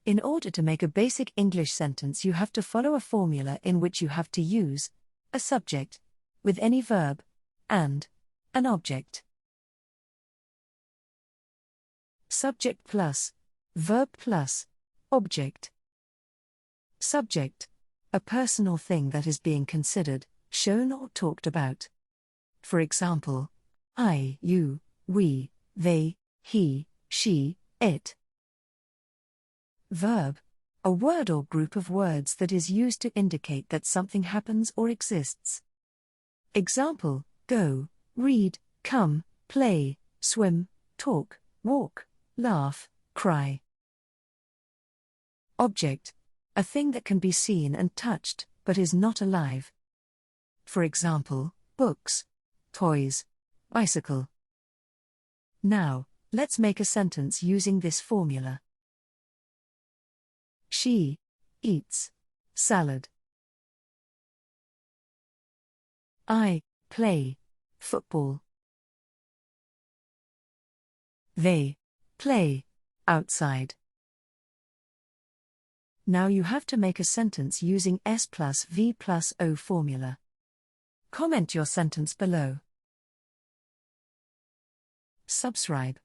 In order to make a basic English sentence, you have to follow a formula in which you have to use a subject with any verb and an object. Subject plus verb plus object. Subject: a person or thing that is being considered, shown or talked about. For example, I, you, we, they, he, she, it. Verb: a word or group of words that is used to indicate that something happens or exists. Example: go, read, come, play, swim, talk, walk, laugh, cry. Object: a thing that can be seen and touched, but is not alive. For example, books, toys, bicycle. Now, let's make a sentence using this formula. She eats salad. I play football. They play outside. Now you have to make a sentence using S plus V plus O formula. Comment your sentence below. Subscribe.